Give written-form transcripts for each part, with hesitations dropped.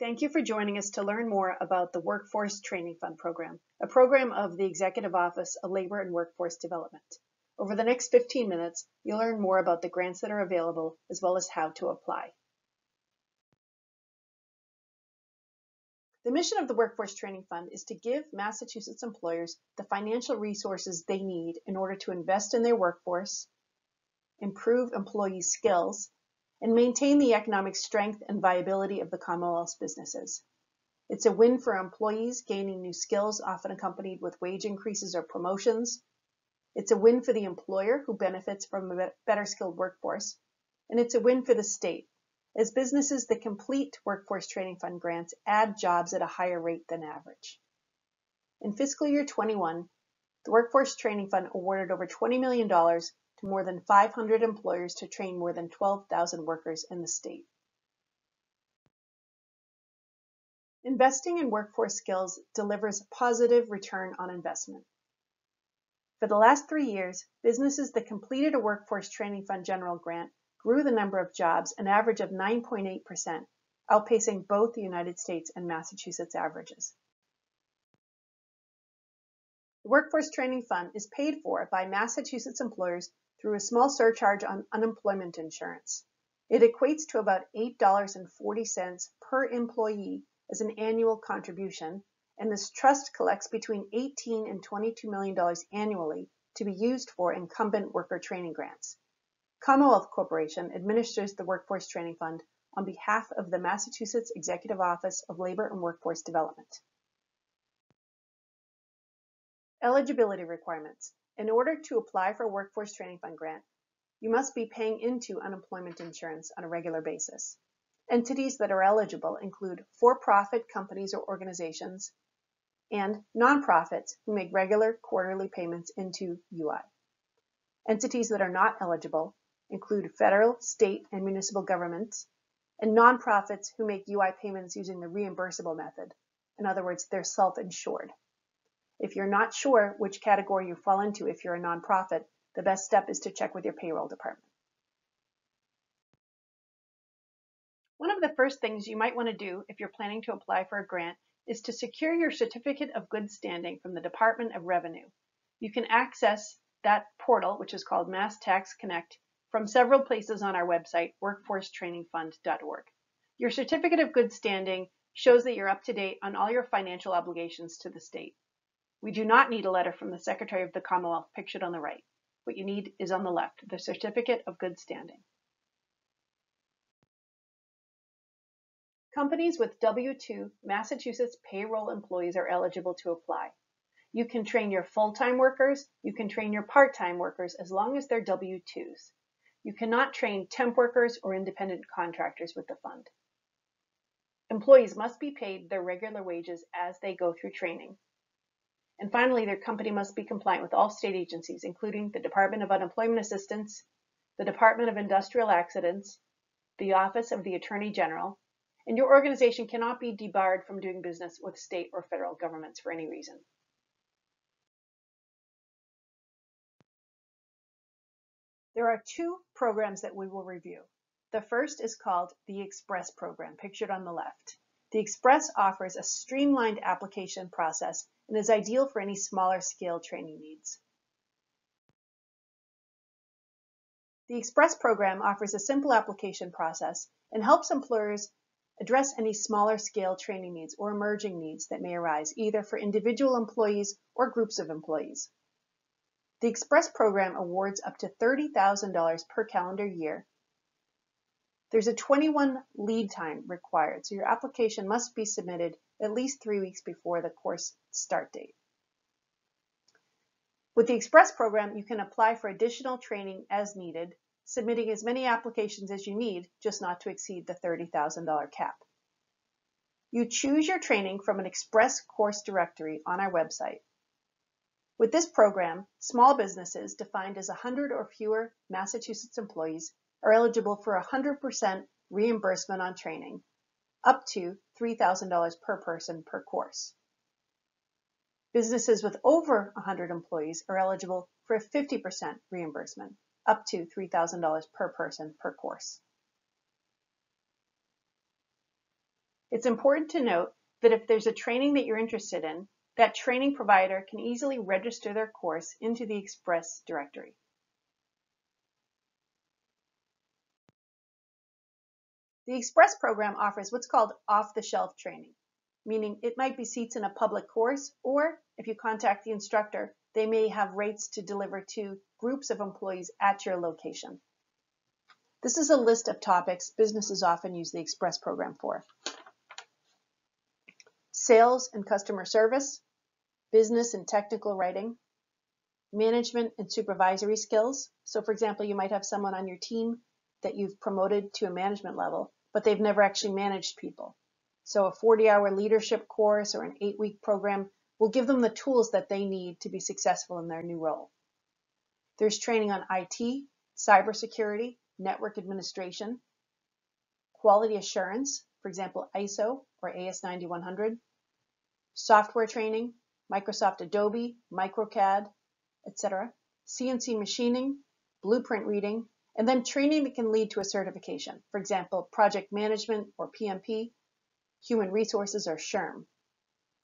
Thank you for joining us to learn more about the Workforce Training Fund program, a program of the Executive Office of Labor and Workforce Development. Over the next 15 minutes, you'll learn more about the grants that are available, as well as how to apply. The mission of the Workforce Training Fund is to give Massachusetts employers the financial resources they need in order to invest in their workforce, improve employee skills, and maintain the economic strength and viability of the Commonwealth's businesses. It's a win for employees gaining new skills, often accompanied with wage increases or promotions. It's a win for the employer who benefits from a better skilled workforce. And it's a win for the state, as businesses that complete Workforce Training Fund grants add jobs at a higher rate than average. In fiscal year 21, the Workforce Training Fund awarded over $20 million to more than 500 employers to train more than 12,000 workers in the state. Investing in workforce skills delivers a positive return on investment. For the last 3 years, businesses that completed a Workforce Training Fund general grant grew the number of jobs an average of 9.8%, outpacing both the United States and Massachusetts averages. The Workforce Training Fund is paid for by Massachusetts employers through a small surcharge on unemployment insurance. It equates to about $8.40 per employee as an annual contribution, and this trust collects between $18 and $22 million annually to be used for incumbent worker training grants. Commonwealth Corporation administers the Workforce Training Fund on behalf of the Massachusetts Executive Office of Labor and Workforce Development. Eligibility requirements. In order to apply for a Workforce Training Fund grant, you must be paying into unemployment insurance on a regular basis. Entities that are eligible include for-profit companies or organizations and nonprofits who make regular quarterly payments into UI. Entities that are not eligible include federal, state, and municipal governments, and nonprofits who make UI payments using the reimbursable method. In other words, they're self-insured. If you're not sure which category you fall into if you're a nonprofit, the best step is to check with your payroll department. One of the first things you might want to do if you're planning to apply for a grant is to secure your certificate of good standing from the Department of Revenue. You can access that portal, which is called Mass Tax Connect, from several places on our website, workforcetrainingfund.org. Your certificate of good standing shows that you're up to date on all your financial obligations to the state. We do not need a letter from the Secretary of the Commonwealth pictured on the right. What you need is on the left, the Certificate of Good Standing. Companies with W-2 Massachusetts payroll employees are eligible to apply. You can train your full-time workers, you can train your part-time workers as long as they're W-2s. You cannot train temp workers or independent contractors with the fund. Employees must be paid their regular wages as they go through training. And finally, their company must be compliant with all state agencies, including the Department of Unemployment Assistance, the Department of Industrial Accidents, the Office of the Attorney General, and your organization cannot be debarred from doing business with state or federal governments for any reason. There are two programs that we will review. The first is called the Express program, pictured on the left. The Express offers a streamlined application process and is ideal for any smaller scale training needs. The Express program offers a simple application process and helps employers address any smaller scale training needs or emerging needs that may arise, either for individual employees or groups of employees. The Express program awards up to $30,000 per calendar year. There's a 21 lead time required, so your application must be submitted at least 3 weeks before the course start date. With the Express program, you can apply for additional training as needed, submitting as many applications as you need, just not to exceed the $30,000 cap. You choose your training from an Express course directory on our website. With this program, small businesses defined as 100 or fewer Massachusetts employees are eligible for 100% reimbursement on training, up to $3,000 per person per course. Businesses with over 100 employees are eligible for a 50% reimbursement, up to $3,000 per person per course. It's important to note that if there's a training that you're interested in, that training provider can easily register their course into the Express directory. The Express program offers what's called off-the-shelf training, meaning it might be seats in a public course, or if you contact the instructor, they may have rates to deliver to groups of employees at your location. This is a list of topics businesses often use the Express program for. Sales and customer service, business and technical writing, management and supervisory skills. So for example, you might have someone on your team that you've promoted to a management level, but they've never actually managed people. So a 40-hour leadership course or an 8-week program will give them the tools that they need to be successful in their new role. There's training on IT, cybersecurity, network administration, quality assurance, for example, ISO or AS9100, software training, Microsoft Adobe, MicroCAD, etc., CNC machining, blueprint reading, and then training that can lead to a certification. For example, project management or PMP, human resources or SHRM.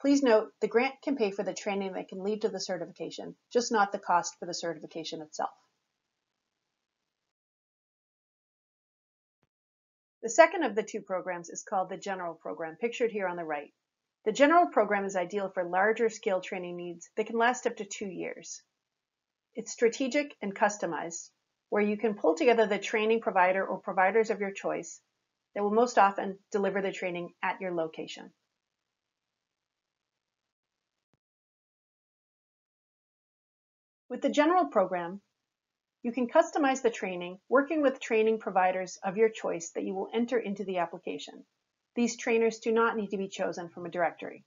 Please note the grant can pay for the training that can lead to the certification, just not the cost for the certification itself. The second of the two programs is called the General Program, pictured here on the right. The General Program is ideal for larger scale training needs that can last up to 2 years. It's strategic and customized, where you can pull together the training provider or providers of your choice that will most often deliver the training at your location. With the General Program, you can customize the training working with training providers of your choice that you will enter into the application. These trainers do not need to be chosen from a directory.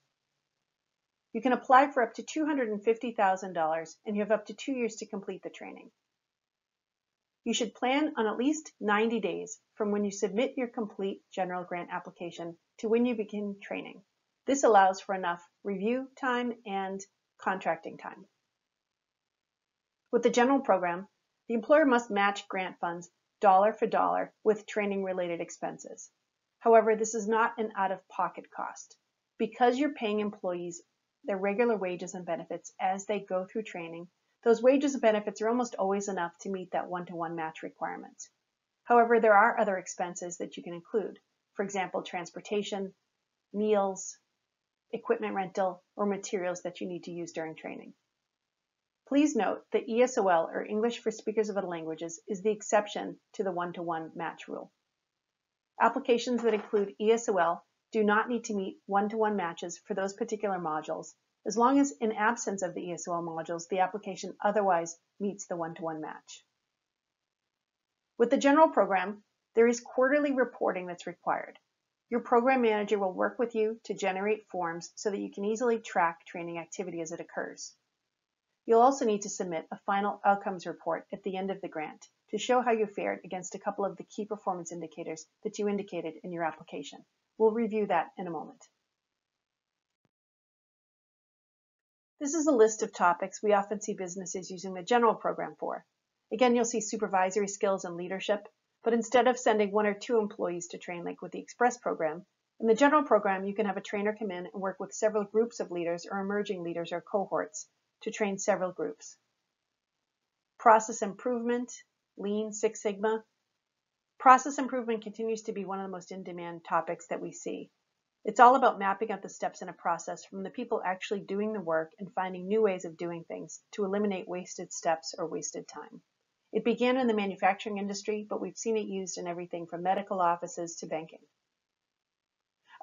You can apply for up to $250,000 and you have up to 2 years to complete the training. You should plan on at least 90 days from when you submit your complete general grant application to when you begin training. This allows for enough review time and contracting time. With the General Program, the employer must match grant funds dollar for dollar with training-related expenses. However, this is not an out-of-pocket cost. Because you're paying employees their regular wages and benefits as they go through training, those wages and benefits are almost always enough to meet that one-to-one match requirement. However, there are other expenses that you can include. For example, transportation, meals, equipment rental, or materials that you need to use during training. Please note that ESOL, or English for Speakers of Other Languages, is the exception to the one-to-one match rule. Applications that include ESOL do not need to meet one-to-one matches for those particular modules, as long as in absence of the ESOL modules, the application otherwise meets the one-to-one match. With the General Program, there is quarterly reporting that's required. Your program manager will work with you to generate forms so that you can easily track training activity as it occurs. You'll also need to submit a final outcomes report at the end of the grant to show how you fared against a couple of the key performance indicators that you indicated in your application. We'll review that in a moment. This is a list of topics we often see businesses using the General Program for. Again, you'll see supervisory skills and leadership, but instead of sending 1 or 2 employees to train like with the Express Program, in the General Program, you can have a trainer come in and work with several groups of leaders or emerging leaders or cohorts to train several groups. Process improvement, Lean, Six Sigma. Process improvement continues to be one of the most in-demand topics that we see. It's all about mapping out the steps in a process from the people actually doing the work and finding new ways of doing things to eliminate wasted steps or wasted time. It began in the manufacturing industry, but we've seen it used in everything from medical offices to banking.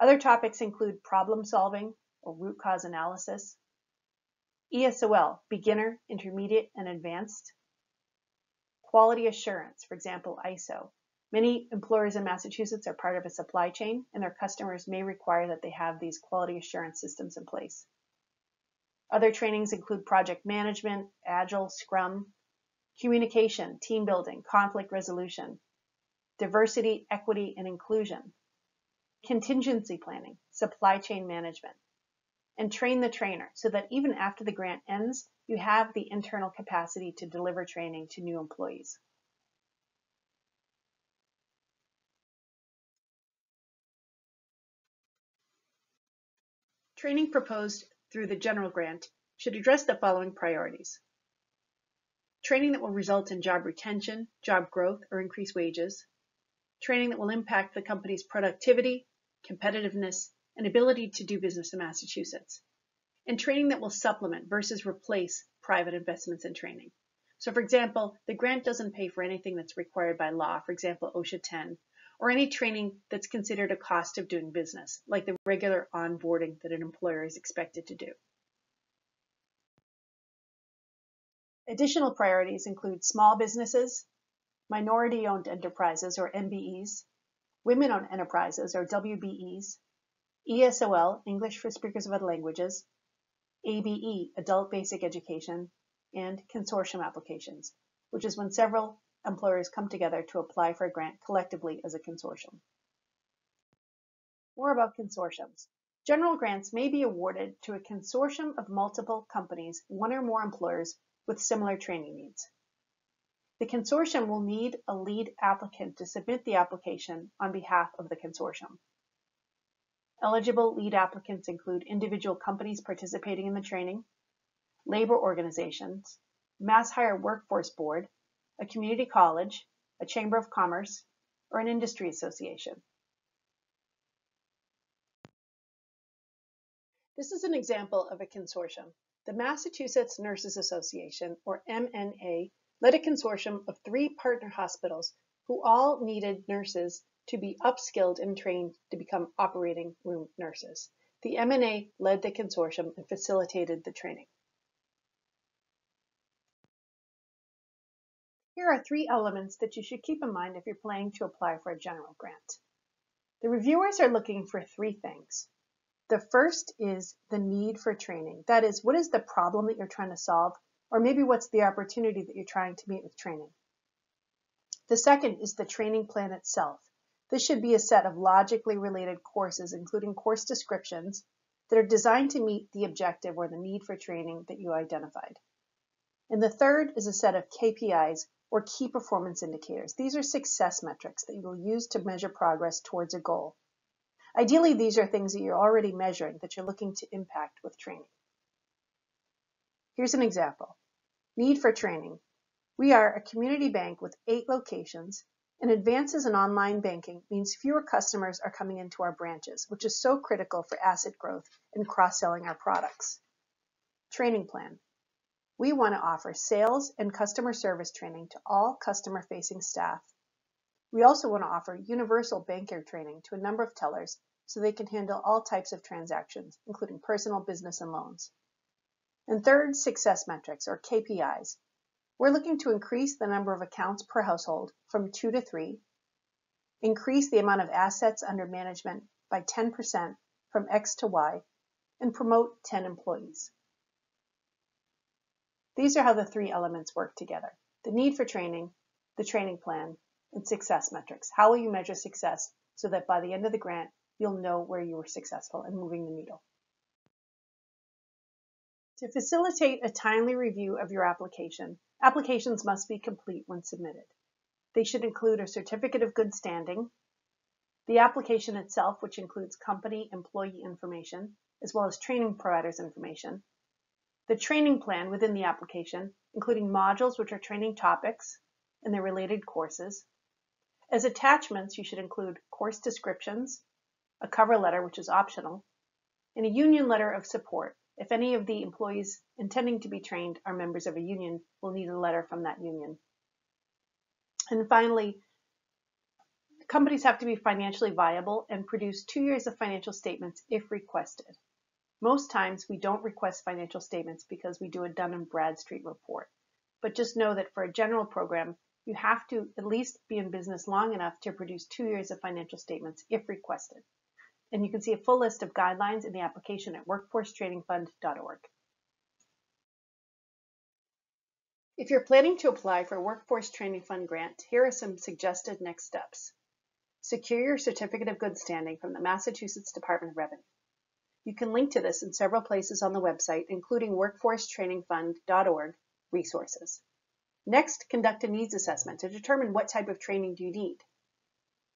Other topics include problem solving or root cause analysis, ESOL, beginner, intermediate, and advanced. Quality assurance, for example, ISO. Many employers in Massachusetts are part of a supply chain, and their customers may require that they have these quality assurance systems in place. Other trainings include project management, Agile, Scrum, communication, team building, conflict resolution, diversity, equity, and inclusion, contingency planning, supply chain management, and train the trainer so that even after the grant ends, you have the internal capacity to deliver training to new employees. Training proposed through the general grant should address the following priorities. Training that will result in job retention, job growth, or increased wages. Training that will impact the company's productivity, competitiveness, and ability to do business in Massachusetts. And training that will supplement versus replace private investments in training. So for example, the grant doesn't pay for anything that's required by law, for example, OSHA 10, or any training that's considered a cost of doing business, like the regular onboarding that an employer is expected to do. Additional priorities include small businesses, minority-owned enterprises, or MBEs, women-owned enterprises, or WBEs, ESOL, English for Speakers of Other Languages, ABE, Adult Basic Education, and consortium applications, which is when several employers come together to apply for a grant collectively as a consortium. More about consortiums. General grants may be awarded to a consortium of multiple companies, one or more employers with similar training needs. The consortium will need a lead applicant to submit the application on behalf of the consortium. Eligible lead applicants include individual companies participating in the training, labor organizations, MassHire Workforce Board, a community college, a chamber of commerce, or an industry association. This is an example of a consortium. The Massachusetts Nurses Association, or MNA, led a consortium of 3 partner hospitals who all needed nurses to be upskilled and trained to become operating room nurses. The MNA led the consortium and facilitated the training. Here are 3 elements that you should keep in mind if you're planning to apply for a general grant. The reviewers are looking for 3 things. The first is the need for training. That is, what is the problem that you're trying to solve, or maybe what's the opportunity that you're trying to meet with training. The second is the training plan itself. This should be a set of logically related courses, including course descriptions, that are designed to meet the objective or the need for training that you identified. And the third is a set of KPIs, or key performance indicators. These are success metrics that you will use to measure progress towards a goal. Ideally, these are things that you're already measuring that you're looking to impact with training. Here's an example. Need for training. We are a community bank with 8 locations, and advances in online banking means fewer customers are coming into our branches, which is so critical for asset growth and cross-selling our products. Training plan. We want to offer sales and customer service training to all customer-facing staff. We also want to offer universal banker training to a number of tellers so they can handle all types of transactions, including personal, business, and loans. And third, success metrics, or KPIs. We're looking to increase the number of accounts per household from 2 to 3, increase the amount of assets under management by 10% from X to Y, and promote 10 employees. These are how the 3 elements work together: the need for training, the training plan, and success metrics. How will you measure success so that by the end of the grant, you'll know where you were successful in moving the needle? To facilitate a timely review of your application, applications must be complete when submitted. They should include a certificate of good standing, the application itself, which includes company employee information, as well as training providers information, the training plan within the application, including modules which are training topics and their related courses. As attachments, you should include course descriptions, a cover letter, which is optional, and a union letter of support. If any of the employees intending to be trained are members of a union, we'll need a letter from that union. And finally, companies have to be financially viable and produce 2 years of financial statements if requested. Most times we don't request financial statements because we do a Dun & Bradstreet report. But just know that for a general program, you have to at least be in business long enough to produce 2 years of financial statements if requested. And you can see a full list of guidelines in the application at workforcetrainingfund.org. If you're planning to apply for a Workforce Training Fund grant, here are some suggested next steps. Secure your certificate of good standing from the Massachusetts Department of Revenue. You can link to this in several places on the website, including workforcetrainingfund.org resources. Next, conduct a needs assessment to determine what type of training do you need.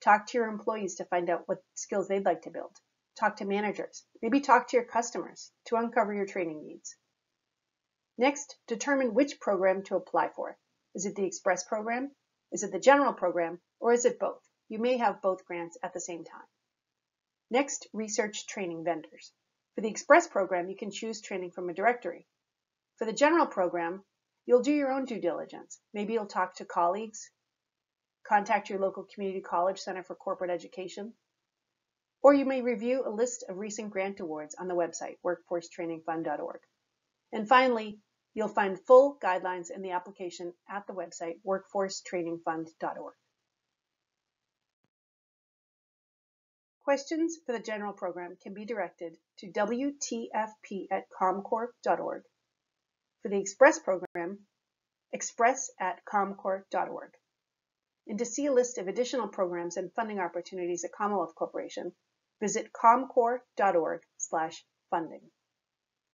Talk to your employees to find out what skills they'd like to build. Talk to managers. Maybe talk to your customers to uncover your training needs. Next, determine which program to apply for. Is it the Express program? Is it the General program? Or is it both? You may have both grants at the same time. Next, research training vendors. For the Express program, you can choose training from a directory. For the General program, you'll do your own due diligence. Maybe you'll talk to colleagues, contact your local community college center for corporate education, or you may review a list of recent grant awards on the website, workforcetrainingfund.org. And finally, you'll find full guidelines in the application at the website, workforcetrainingfund.org. Questions for the General program can be directed to wtfp@comcorp.org. For the Express program, express@comcorp.org. And to see a list of additional programs and funding opportunities at Commonwealth Corporation, visit comcorp.org/funding.